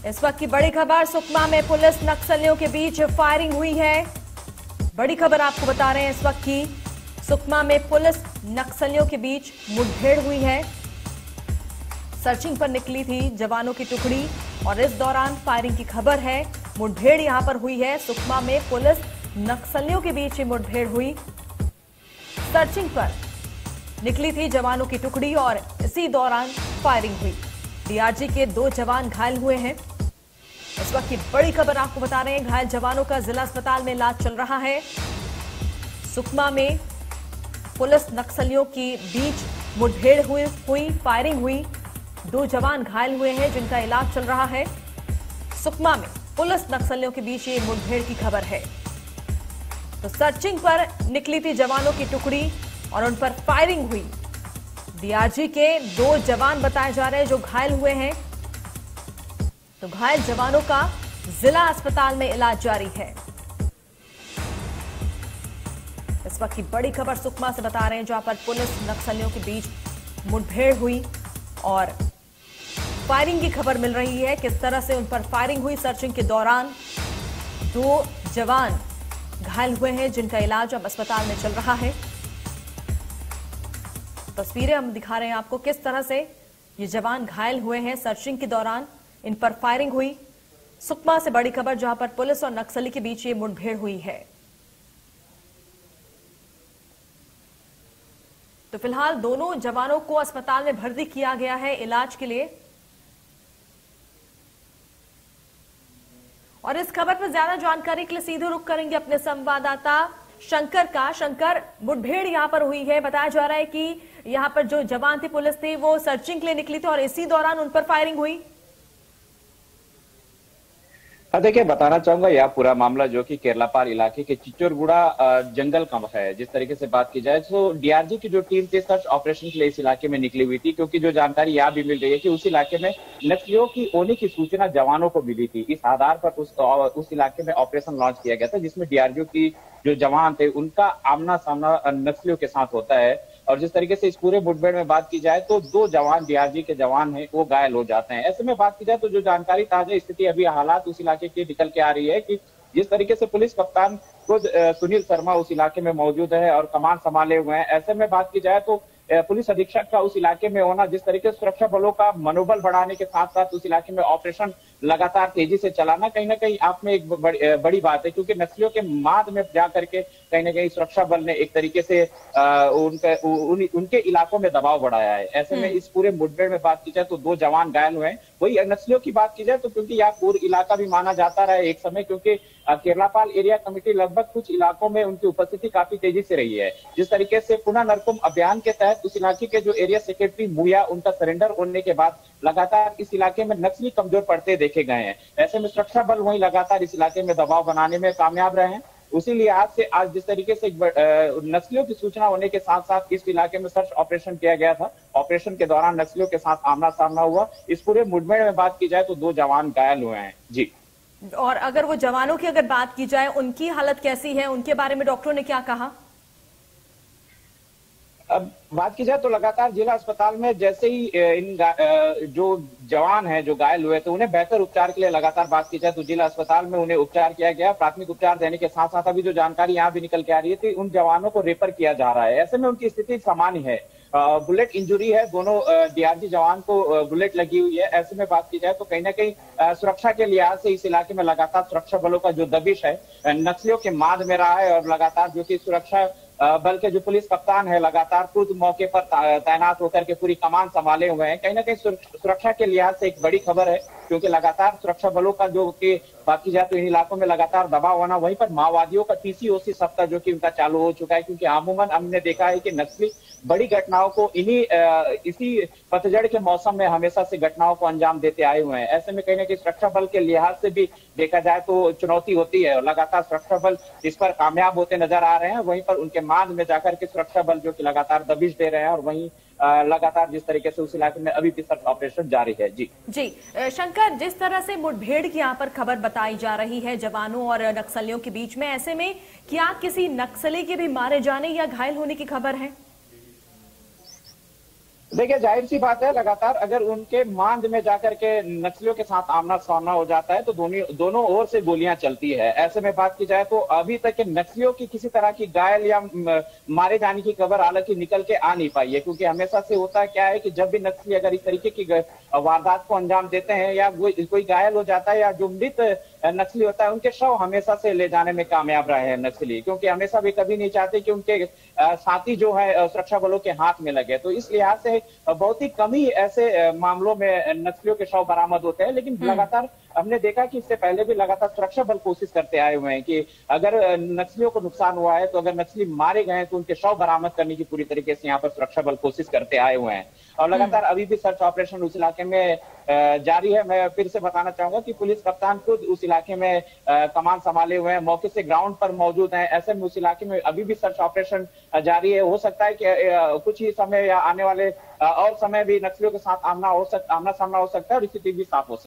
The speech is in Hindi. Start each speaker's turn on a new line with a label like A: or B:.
A: इस वक्त की बड़ी खबर, सुकमा में पुलिस नक्सलियों के बीच फायरिंग हुई है। बड़ी खबर आपको बता रहे हैं, इस वक्त की सुकमा में पुलिस नक्सलियों के बीच मुठभेड़ हुई है। सर्चिंग पर निकली थी जवानों की टुकड़ी और इस दौरान फायरिंग की खबर है। मुठभेड़ यहां पर हुई है। सुकमा में पुलिस नक्सलियों के बीच मुठभेड़ हुई। सर्चिंग पर निकली थी जवानों की टुकड़ी और इसी दौरान फायरिंग हुई। डीआरजी के 2 जवान घायल हुए हैं। इस वक्त की बड़ी खबर आपको बता रहे हैं, घायल जवानों का जिला अस्पताल में इलाज चल रहा है। सुकमा में पुलिस नक्सलियों के बीच मुठभेड़ हुई, फायरिंग हुई। 2 जवान घायल हुए हैं जिनका इलाज चल रहा है। सुकमा में पुलिस नक्सलियों के बीच ये मुठभेड़ की खबर है। तो सर्चिंग पर निकली थी जवानों की टुकड़ी और उन पर फायरिंग हुई। डीआरजी के 2 जवान बताए जा रहे हैं जो घायल हुए हैं। तो घायल जवानों का जिला अस्पताल में इलाज जारी है। इस वक्त की बड़ी खबर सुकमा से बता रहे हैं, जहां पर पुलिस नक्सलियों के बीच मुठभेड़ हुई और फायरिंग की खबर मिल रही है। किस तरह से उन पर फायरिंग हुई। सर्चिंग के दौरान 2 जवान घायल हुए हैं जिनका इलाज अब अस्पताल में चल रहा है। तस्वीरें हम दिखा रहे हैं आपको, किस तरह से ये जवान घायल हुए हैं। सर्चिंग के दौरान इन पर फायरिंग हुई। सुकमा से बड़ी खबर, जहां पर पुलिस और नक्सली के बीच ये मुठभेड़ हुई है। तो फिलहाल दोनों जवानों को अस्पताल में भर्ती किया गया है इलाज के लिए। और इस खबर पर ज्यादा जानकारी के लिए सीधे रुख करेंगे अपने संवाददाता शंकर का। शंकर, मुठभेड़ यहां पर हुई है। बताया जा रहा है कि यहां पर जो जवान थे, पुलिस थे, वो सर्चिंग के लिए निकली थी और इसी दौरान उन पर फायरिंग हुई।
B: देखिए, बताना चाहूंगा यह पूरा मामला जो कि केरलापाल इलाके के चिचोरगुड़ा जंगल का है। जिस तरीके से बात की जाए तो डीआरजी की जो टीम थी सर्च ऑपरेशन के लिए इस इलाके में निकली हुई थी, क्योंकि जो जानकारी यह भी मिल रही है कि उस इलाके में नक्सलियों की होने की सूचना जवानों को मिली थी। इस आधार पर उस इलाके में ऑपरेशन लॉन्च किया गया था, जिसमें डीआरजी की जो जवान थे उनका आमना सामना नक्सलियों के साथ होता है। और जिस तरीके से इस पूरे मुठभेड़ में बात की जाए तो 2 जवान डीआरजी के जवान हैं वो घायल हो जाते हैं। ऐसे में बात की जाए तो जो जानकारी, ताजा स्थिति, अभी हालात उस इलाके की निकल के आ रही है कि जिस तरीके से पुलिस कप्तान खुद सुनील शर्मा उस इलाके में मौजूद है और कमान संभाले हुए हैं। ऐसे में बात की जाए तो पुलिस अधीक्षक का उस इलाके में होना, जिस तरीके से सुरक्षा बलों का मनोबल बढ़ाने के साथ साथ उस इलाके में ऑपरेशन लगातार तेजी से चलाना कहीं ना कहीं आप में एक बड़ी बात है, क्योंकि नक्सलियों के माद में जाकर के कहीं ना कहीं सुरक्षा बल ने एक तरीके से उनके इलाकों में दबाव बढ़ाया है। ऐसे में इस पूरे मुठभेड़ में बात की जाए तो 2 जवान घायल हुए हैं। वही नक्सलियों की बात की जाए तो क्योंकि यह पूर्व इलाका भी माना जाता रहा एक समय, क्योंकि केरलापाल एरिया कमेटी लगभग कुछ इलाकों में उनकी उपस्थिति काफी तेजी से रही है। जिस तरीके से पुनः नरकुम अभियान के तहत उस इलाके के जो एरिया सेक्रेटरी मुया, उनका सरेंडर होने के बाद लगातार इस इलाके में नक्सली कमजोर पड़ते देखे गए हैं। ऐसे में सुरक्षा बल वही लगातार इस इलाके में दबाव बनाने में कामयाब रहे हैं। उसी लिहाज से आज जिस तरीके से नक्सलियों की सूचना होने के साथ साथ इस इलाके में सर्च ऑपरेशन किया गया था। ऑपरेशन के दौरान नक्सलियों के साथ आमना सामना हुआ। इस पूरे मुठभेड़ में बात की जाए तो 2 जवान घायल हुए हैं। जी।
A: और अगर वो जवानों की अगर बात की जाए, उनकी हालत कैसी है, उनके बारे में डॉक्टरों ने क्या कहा?
B: अब बात की जाए तो लगातार जिला अस्पताल में जैसे ही जो जवान हैं जो घायल हुए थे उन्हें बेहतर उपचार के लिए लगातार बात की जाए तो जिला अस्पताल में उन्हें उपचार किया गया। प्राथमिक उपचार देने के साथ साथ अभी जो जानकारी यहाँ भी निकल के आ रही है उन जवानों को रेफर किया जा रहा है। ऐसे में उनकी स्थिति सामान्य है। बुलेट इंजरी है, दोनों डीआरजी जवान को बुलेट लगी हुई है। ऐसे में बात की जाए तो कहीं ना कहीं सुरक्षा के लिहाज से इस इलाके में लगातार सुरक्षा बलों का जो दबिश है नक्सलियों के माद में रहा है। और लगातार जो कि सुरक्षा बल के जो पुलिस कप्तान है लगातार खुद मौके पर तैनात होकर के पूरी कमान संभाले हुए हैं। कहीं ना कहीं सुरक्षा के लिहाज से एक बड़ी खबर है, क्योंकि लगातार सुरक्षा बलों का जो कि बात की जाए तो इन इलाकों में लगातार दबाव होना, वहीं पर माओवादियों का TCOC सप्ताह जो कि उनका चालू हो चुका है। क्योंकि अमूमन हमने देखा है कि नक्सली बड़ी घटनाओं को इसी पतझड़ के मौसम में हमेशा से घटनाओं को अंजाम देते आए हुए हैं। ऐसे में कहीं ना कहीं सुरक्षा बल के लिहाज से भी देखा जाए तो चुनौती होती है और लगातार सुरक्षा बल इस पर कामयाब होते नजर आ रहे हैं। वहीं पर उनके माद में जाकर के सुरक्षा बल जो कि लगातार दबिश दे रहे हैं और वहीं लगातार जिस तरीके से उस इलाके में अभी भी सर्च ऑपरेशन जारी है। जी
A: शंकर, जिस तरह से मुठभेड़ की यहाँ पर खबर बताई जा रही है जवानों और नक्सलियों के बीच में, ऐसे में क्या किसी नक्सली के भी मारे जाने या घायल होने की खबर है?
B: देखिए, जाहिर सी बात है, लगातार अगर उनके मांद में जाकर के नक्सलियों के साथ आमना सामना हो जाता है तो दोनों ओर से गोलियां चलती है। ऐसे में बात की जाए तो अभी तक नक्सलियों की किसी तरह की घायल या मारे जाने की खबर हालांकि निकल के आ नहीं पाई है, क्योंकि हमेशा से होता क्या है कि जब भी नक्सली अगर इस तरीके की वारदात को अंजाम देते हैं या कोई घायल हो जाता है या जो मृत नक्सली होता है, उनके शव हमेशा से ले जाने में कामयाब रहे हैं नक्सली, क्योंकि हमेशा भी कभी नहीं चाहते कि उनके साथी जो है सुरक्षा बलों के हाथ में लगे। तो इस लिहाज से बहुत ही कम ही ऐसे मामलों में नक्सलियों के शव बरामद होते हैं, लेकिन लगातार हमने देखा कि इससे पहले भी लगातार सुरक्षा बल कोशिश करते आए हुए हैं कि अगर नक्सलियों को नुकसान हुआ है तो अगर नक्सली मारे गए तो उनके शव बरामद करने की पूरी तरीके से यहाँ पर सुरक्षा बल कोशिश करते आए हुए हैं और लगातार अभी भी सर्च ऑपरेशन उस इलाके में जारी है। मैं फिर से बताना चाहूंगा कि पुलिस कप्तान खुद उस इलाके में कमान संभाले हुए हैं, मौके से ग्राउंड पर मौजूद हैं। ऐसे में उस इलाके में अभी भी सर्च ऑपरेशन जारी है। हो सकता है कि कुछ ही समय या आने वाले और समय भी नक्सलियों के साथ आमना सामना हो सकता है और स्थिति भी साफ हो सकती है।